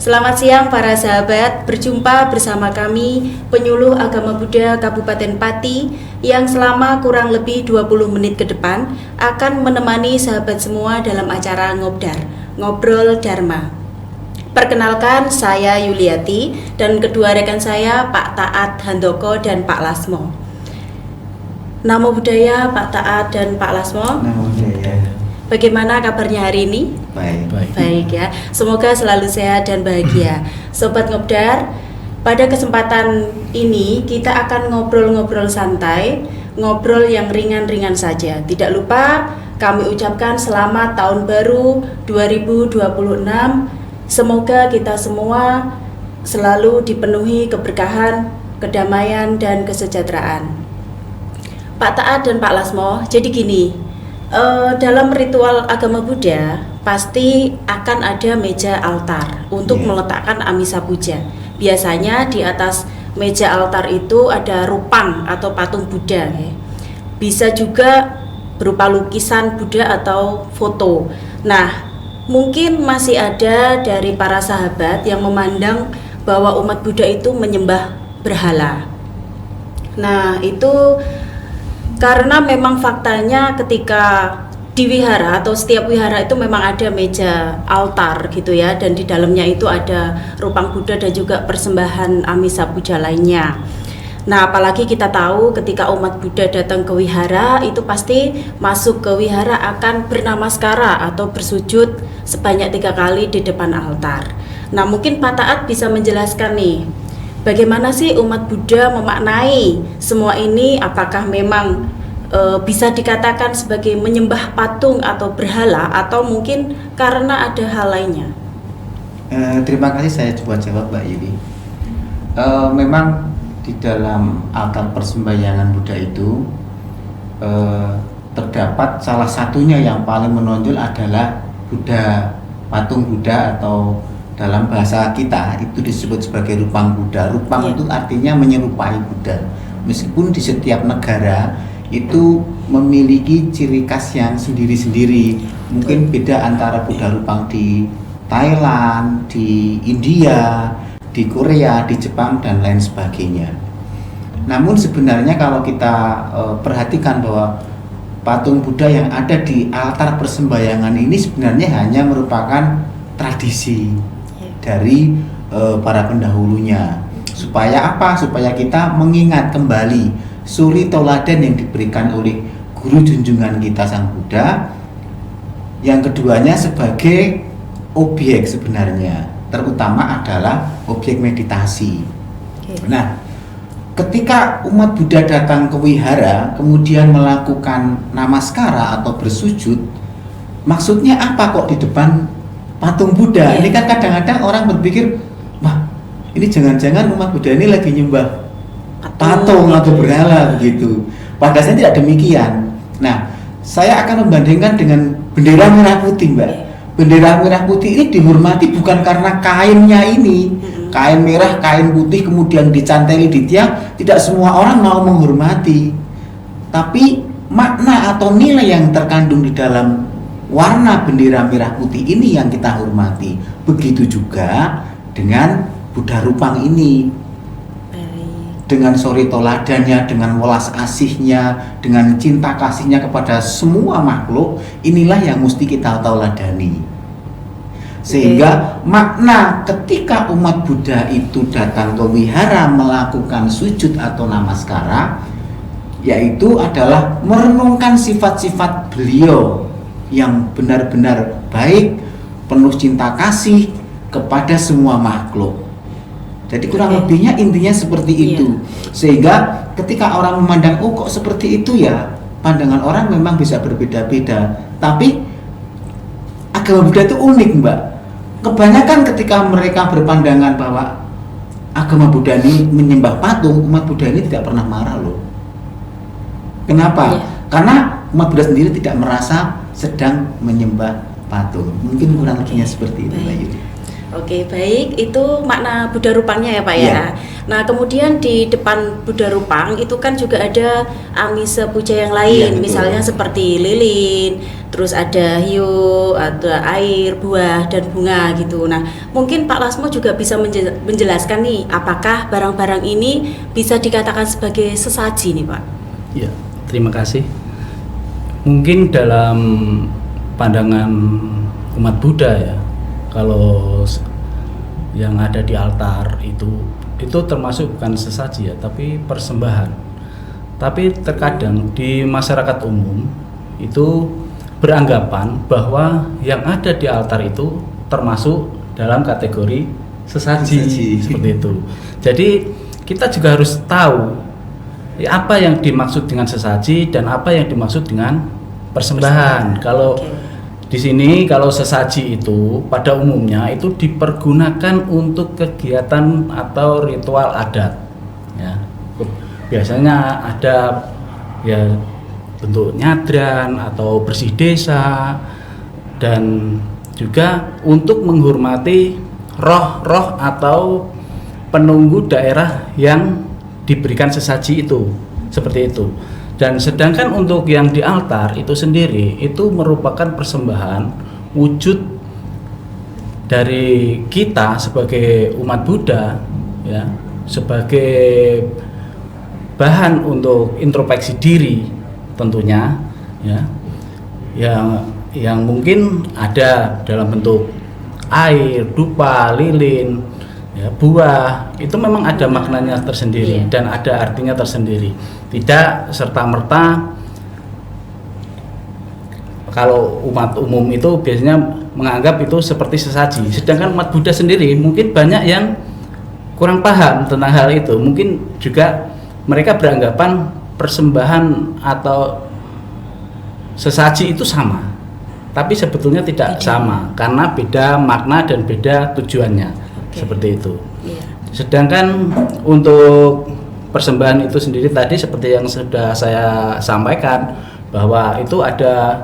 Selamat siang para sahabat, berjumpa bersama kami penyuluh agama Buddha Kabupaten Pati yang selama kurang lebih 20 menit ke depan akan menemani sahabat semua dalam acara Ngobdar, Ngobrol Dharma. Perkenalkan, saya Yuliati dan kedua rekan saya Pak Taat Handoko dan Pak Lasmo. Namo Buddhaya Pak Taat dan Pak Lasmo. Namo Buddhaya. Bagaimana kabarnya hari ini? Baik ya. Semoga selalu sehat dan bahagia. Sobat Ngobdar, pada kesempatan ini kita akan ngobrol-ngobrol santai, ngobrol yang ringan-ringan saja. Tidak lupa kami ucapkan selamat tahun baru 2026. Semoga kita semua selalu dipenuhi keberkahan, kedamaian dan kesejahteraan. Pak Taat dan Pak Lasmo, jadi gini. Dalam ritual agama Buddha pasti akan ada meja altar untuk meletakkan amisa puja. Biasanya di atas meja altar itu ada rupang atau patung Buddha. Bisa juga berupa lukisan Buddha atau foto. Nah, mungkin masih ada dari para sahabat yang memandang bahwa umat Buddha itu menyembah berhala. Nah, itu karena memang faktanya ketika di wihara atau setiap wihara itu memang ada meja altar gitu ya, dan di dalamnya itu ada rupang Buddha dan juga persembahan amisa puja lainnya. Nah, apalagi kita tahu ketika umat Buddha datang ke wihara itu pasti masuk ke wihara akan bernamaskara atau bersujud sebanyak 3 kali di depan altar. Nah, mungkin Pak Taat bisa menjelaskan nih, bagaimana sih umat Buddha memaknai semua ini? Apakah memang bisa dikatakan sebagai menyembah patung atau berhala, atau mungkin karena ada hal lainnya? Terima kasih, saya coba jawab Mbak Yudi. Memang di dalam altar persembahyangan Buddha itu terdapat salah satunya yang paling menonjol adalah Buddha, patung Buddha, atau dalam bahasa kita itu disebut sebagai rupang Buddha. Rupang itu artinya menyerupai Buddha. Meskipun di setiap negara itu memiliki ciri khas yang sendiri-sendiri. Mungkin beda antara Buddha rupang di Thailand, di India, di Korea, di Jepang, dan lain sebagainya. Namun sebenarnya kalau kita perhatikan bahwa patung Buddha yang ada di altar persembahyangan ini sebenarnya hanya merupakan tradisi dari para pendahulunya. Supaya apa? Supaya kita mengingat kembali suri toladan yang diberikan oleh guru junjungan kita Sang Buddha. Yang keduanya sebagai objek sebenarnya, terutama adalah objek meditasi. Nah, ketika umat Buddha datang ke wihara kemudian melakukan namaskara atau bersujud, maksudnya apa kok di depan patung Buddha? Ini kan kadang-kadang orang berpikir, wah, ini jangan-jangan umat Buddha ini lagi nyembah patung atau berhala begitu. Padahal saya tidak demikian. Nah, saya akan membandingkan dengan bendera merah putih, Mbak. Bendera merah putih ini dihormati bukan karena kainnya ini, kain merah, kain putih kemudian dicanteli di tiang. Tidak semua orang mau menghormati, tapi makna atau nilai yang terkandung di dalam warna bendera merah putih ini yang kita hormati. Begitu juga dengan Buddha rupang ini, dengan suri toladannya, dengan welas asihnya, dengan cinta kasihnya kepada semua makhluk, inilah yang mesti kita tauladani. Sehingga makna ketika umat Buddha itu datang ke wihara melakukan sujud atau namaskara, yaitu adalah merenungkan sifat-sifat beliau yang benar-benar baik, penuh cinta kasih kepada semua makhluk. Jadi kurang lebihnya intinya seperti itu. Sehingga ketika orang memandang, oh kok seperti itu ya, pandangan orang memang bisa berbeda-beda. Tapi agama Buddha itu unik, Mbak. Kebanyakan ketika mereka berpandangan bahwa agama Buddha ini menyembah patung, umat Buddha ini tidak pernah marah loh. Kenapa? Karena umat Buddha sendiri tidak merasa sedang menyembah patung. Mungkin kurang lebihnya seperti itu, Mbak Yudi. Oke, baik. Itu makna Buddha rupangnya ya Pak ya. Nah, kemudian di depan Buddha Rupang itu kan juga ada amisa puja yang lain, misalnya seperti lilin, terus ada hiu, ada air, buah dan bunga gitu. Nah, mungkin Pak Lasmo juga bisa menjelaskan nih, apakah barang-barang ini bisa dikatakan sebagai sesaji nih, Pak? Ya, terima kasih. Mungkin dalam pandangan umat Buddha ya, kalau yang ada di altar itu termasuk bukan sesaji ya, tapi persembahan. Tapi terkadang di masyarakat umum itu beranggapan bahwa yang ada di altar itu termasuk dalam kategori sesaji. Seperti itu. Jadi kita juga harus tahu apa yang dimaksud dengan sesaji dan apa yang dimaksud dengan persembahan. Kalau di sini kalau sesaji itu pada umumnya itu dipergunakan untuk kegiatan atau ritual adat. Ya. Biasanya ada ya bentuk nyadran atau bersih desa, dan juga untuk menghormati roh-roh atau penunggu daerah yang diberikan sesaji itu, seperti itu. Dan sedangkan untuk yang di altar itu sendiri itu merupakan persembahan wujud dari kita sebagai umat Buddha ya, sebagai bahan untuk introspeksi diri tentunya ya, yang mungkin ada dalam bentuk air, dupa, lilin, ya, buah, itu memang ada maknanya tersendiri dan ada artinya tersendiri. Tidak serta-merta kalau umat umum itu biasanya menganggap itu seperti sesaji. Sedangkan umat Buddha sendiri mungkin banyak yang kurang paham tentang hal itu. Mungkin juga mereka beranggapan persembahan atau sesaji itu sama. Tapi sebetulnya tidak sama karena beda makna dan beda tujuannya. Seperti itu. Sedangkan untuk persembahan itu sendiri tadi seperti yang sudah saya sampaikan bahwa itu ada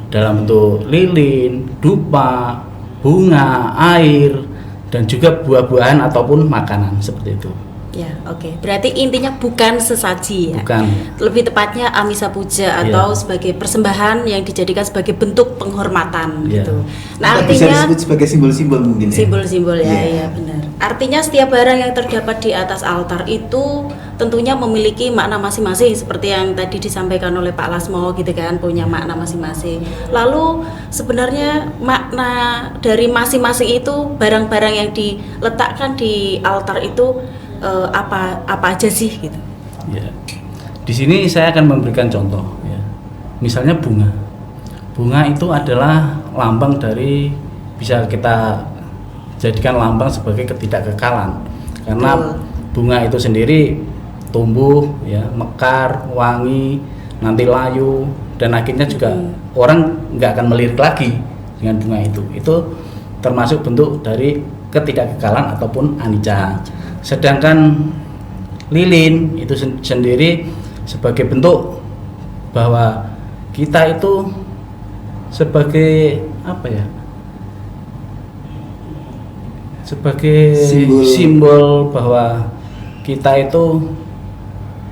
dalam bentuk lilin, dupa, bunga, air, dan juga buah-buahan ataupun makanan seperti itu. Ya, oke. Berarti intinya bukan sesaji ya. Bukan. Lebih tepatnya amisa puja atau sebagai persembahan yang dijadikan sebagai bentuk penghormatan gitu. Nah, bisa artinya disebut sebagai simbol-simbol mungkin. Simbol-simbol ya, benar. Artinya setiap barang yang terdapat di atas altar itu tentunya memiliki makna masing-masing seperti yang tadi disampaikan oleh Pak Lasmo gitu kan, punya makna masing-masing. Lalu sebenarnya makna dari masing-masing itu barang-barang yang diletakkan di altar itu apa aja sih gitu? Ya, di sini saya akan memberikan contoh. Ya. Misalnya bunga. Bunga itu adalah lambang dari, bisa kita jadikan lambang sebagai ketidakkekalan. Karena bunga itu sendiri tumbuh, ya, mekar, wangi, nanti layu, dan akhirnya juga orang nggak akan melirik lagi dengan bunga itu. Itu termasuk bentuk dari ketidakkekalan ataupun anicca. Sedangkan lilin itu sendiri sebagai bentuk bahwa kita itu sebagai apa ya? Sebagai simbol bahwa kita itu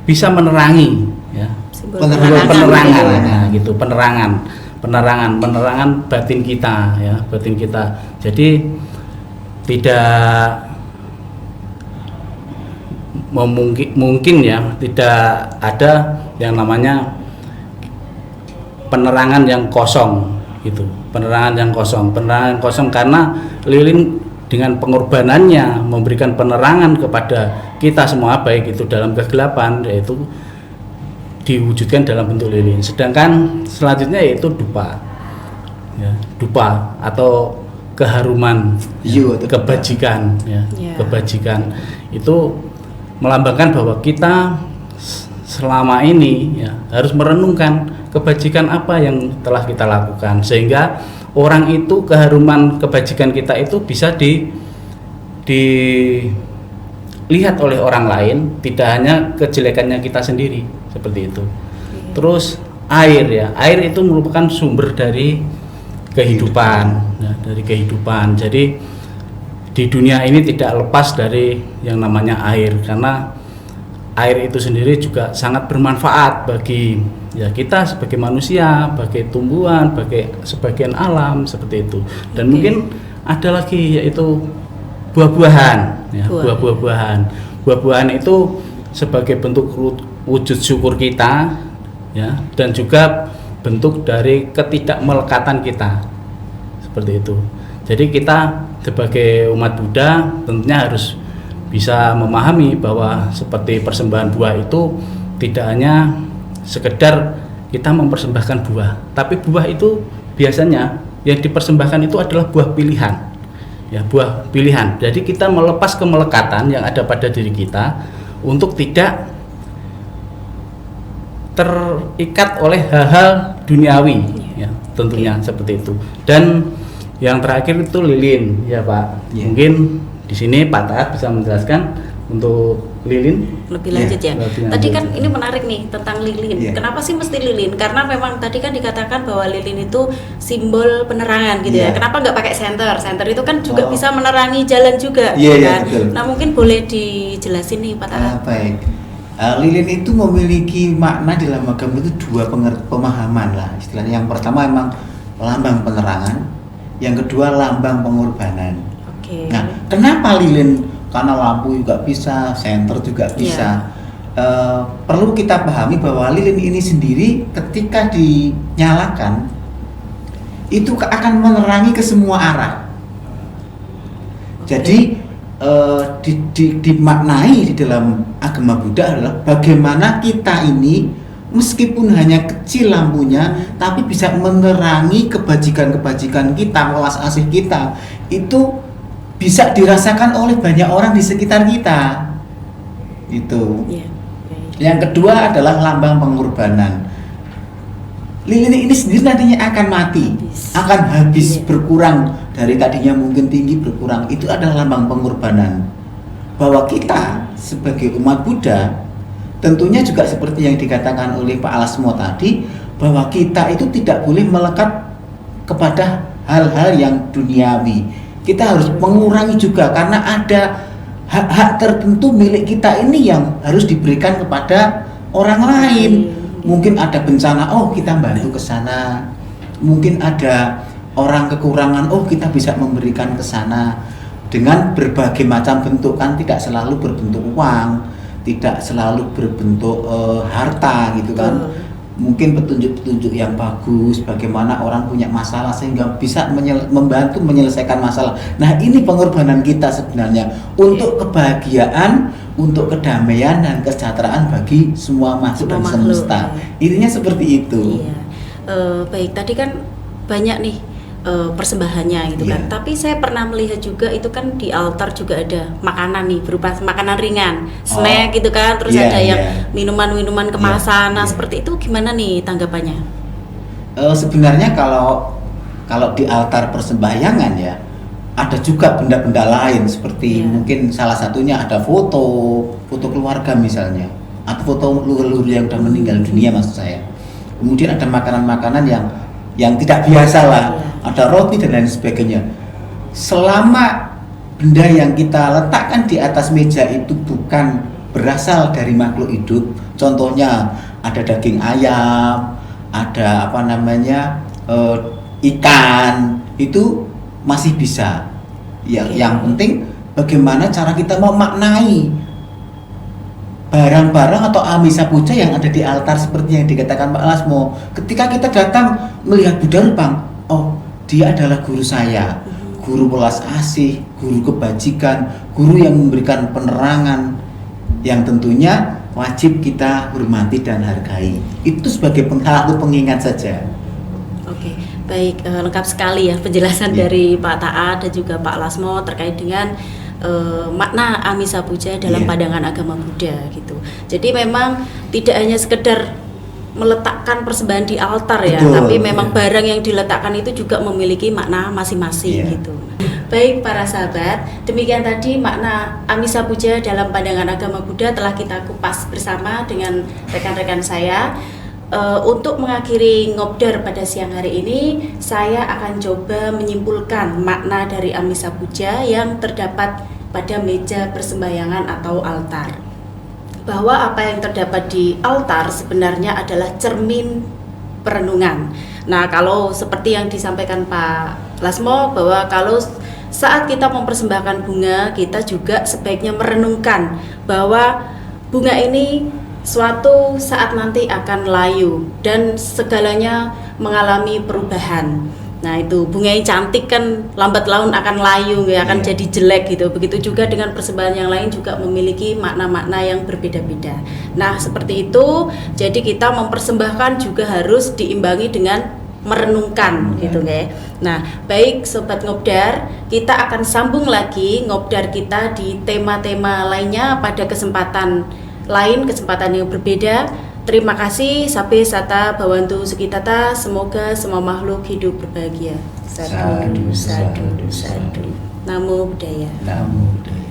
bisa menerangi ya. Penerangan nah, gitu, penerangan batin kita ya, batin kita. Jadi tidak mungkin ya, tidak ada yang namanya penerangan yang kosong gitu. Penerangan yang kosong karena lilin dengan pengorbanannya memberikan penerangan kepada kita semua, baik itu dalam kegelapan, yaitu diwujudkan dalam bentuk lilin. Sedangkan selanjutnya yaitu dupa ya, dupa atau keharuman, kebajikan ya, kebajikan itu melambangkan bahwa kita selama ini ya harus merenungkan kebajikan apa yang telah kita lakukan, sehingga orang itu, keharuman kebajikan kita itu bisa dilihat oleh orang lain, tidak hanya kejelekannya kita sendiri, seperti itu. Terus air ya, air itu merupakan sumber dari kehidupan ya, dari kehidupan. Jadi di dunia ini tidak lepas dari yang namanya air, karena air itu sendiri juga sangat bermanfaat bagi ya kita sebagai manusia, bagi tumbuhan, bagi sebagian alam seperti itu. Dan mungkin ada lagi yaitu buah-buahan ya, buah-buahan. Buah-buahan itu sebagai bentuk wujud syukur kita ya, dan juga bentuk dari ketidakmelekatan kita. Seperti itu. Jadi kita sebagai umat Buddha tentunya harus bisa memahami bahwa seperti persembahan buah itu tidak hanya sekedar kita mempersembahkan buah, tapi buah itu biasanya yang dipersembahkan itu adalah buah pilihan. Ya, buah pilihan. Jadi kita melepas kemelekatan yang ada pada diri kita untuk tidak terikat oleh hal-hal duniawi ya, tentunya seperti itu. Dan yang terakhir itu lilin ya Pak. Mungkin di sini Pak Taat bisa menjelaskan untuk lilin lebih lanjut ya. Tadi kan ini menarik nih tentang lilin. Kenapa sih mesti lilin? Karena memang tadi kan dikatakan bahwa lilin itu simbol penerangan gitu ya. Kenapa nggak pakai senter? Senter itu kan juga bisa menerangi jalan juga, kan? Nah mungkin boleh dijelasin nih Pak Taat. Baik. Lilin itu memiliki makna dalam agama itu dua pemahaman lah istilahnya. Yang pertama memang lambang penerangan, yang kedua lambang pengorbanan. Nah, kenapa lilin? Karena lampu juga bisa, senter juga bisa. Perlu kita pahami bahwa lilin ini sendiri ketika dinyalakan itu akan menerangi ke semua arah. Jadi dimaknai di dalam agama Buddha adalah bagaimana kita ini meskipun hanya kecil lampunya, tapi bisa menerangi kebajikan-kebajikan kita, welas asih kita. Itu bisa dirasakan oleh banyak orang di sekitar kita. Itu. Yang kedua adalah lambang pengorbanan. Lilin ini sendiri nantinya akan mati, akan habis, berkurang dari tadinya mungkin tinggi berkurang. Itu adalah lambang pengorbanan. Bahwa kita sebagai umat Buddha tentunya juga seperti yang dikatakan oleh Pak Alasmo tadi, bahwa kita itu tidak boleh melekat kepada hal-hal yang duniawi. Kita harus mengurangi juga karena ada hak-hak tertentu milik kita ini yang harus diberikan kepada orang lain. Mungkin ada bencana, oh kita bantu ke sana. Mungkin ada orang kekurangan, oh kita bisa memberikan ke sana dengan berbagai macam bentuk, kan tidak selalu berbentuk uang, tidak selalu berbentuk harta gitu kan. Mungkin petunjuk-petunjuk yang bagus bagaimana orang punya masalah sehingga bisa membantu menyelesaikan masalah. Nah, ini pengorbanan kita sebenarnya untuk kebahagiaan, untuk kedamaian dan kesejahteraan bagi semua makhluk dan semesta. Intinya seperti itu. Baik, tadi kan banyak nih persembahannya gitu kan. Tapi saya pernah melihat juga itu kan di altar juga ada makanan nih berupa makanan ringan, snack gitu kan. Terus ada yang minuman-minuman kemasan. Nah, seperti itu gimana nih tanggapannya? Sebenarnya kalau di altar persembahyangan ya ada juga benda-benda lain seperti mungkin salah satunya ada foto keluarga misalnya, atau foto leluhur yang sudah meninggal dunia maksud saya. Kemudian ada makanan-makanan yang tidak biasa lah, ada roti dan lain sebagainya. Selama benda yang kita letakkan di atas meja itu bukan berasal dari makhluk hidup, contohnya ada daging ayam, ada ikan, itu masih bisa. Yang penting bagaimana cara kita memaknai barang-barang atau amisa puja yang ada di altar seperti yang dikatakan Pak Lasmo. Ketika kita datang melihat Buddha Rupang, oh dia adalah guru saya, guru welas asih, guru kebajikan, guru yang memberikan penerangan yang tentunya wajib kita hormati dan hargai. Itu sebagai pengingat saja. Oke, baik, lengkap sekali ya penjelasan dari Pak Taat dan juga Pak Lasmo terkait dengan makna amisa puja dalam pandangan agama Buddha gitu. Jadi memang tidak hanya sekedar meletakkan persembahan di altar ya, tapi memang barang yang diletakkan itu juga memiliki makna masing-masing gitu. Baik para sahabat, demikian tadi makna amisa puja dalam pandangan agama Buddha telah kita kupas bersama dengan rekan-rekan saya. untuk mengakhiri ngobdar pada siang hari ini, saya akan coba menyimpulkan makna dari Amisa Puja yang terdapat pada meja persembahyangan atau altar. Bahwa apa yang terdapat di altar sebenarnya adalah cermin perenungan. Nah, kalau seperti yang disampaikan Pak Lasmo, bahwa kalau saat kita mempersembahkan bunga, kita juga sebaiknya merenungkan bahwa bunga ini suatu saat nanti akan layu dan segalanya mengalami perubahan. Nah, itu bunga yang cantik kan lambat laun akan layu, ya, akan jadi jelek gitu. Begitu juga dengan persembahan yang lain juga memiliki makna-makna yang berbeda-beda. Nah, seperti itu. Jadi kita mempersembahkan juga harus diimbangi dengan merenungkan gitu, ya. Nah, baik Sobat Ngobdar, kita akan sambung lagi ngobdar kita di tema-tema lainnya pada kesempatan lain, kesempatan yang berbeda. Terima kasih. Sabe Sata Bawantu Sukitata. Semoga semua makhluk hidup berbahagia. Sadu, sadu, sadu. Namo Buddhaya. Namo Buddhaya.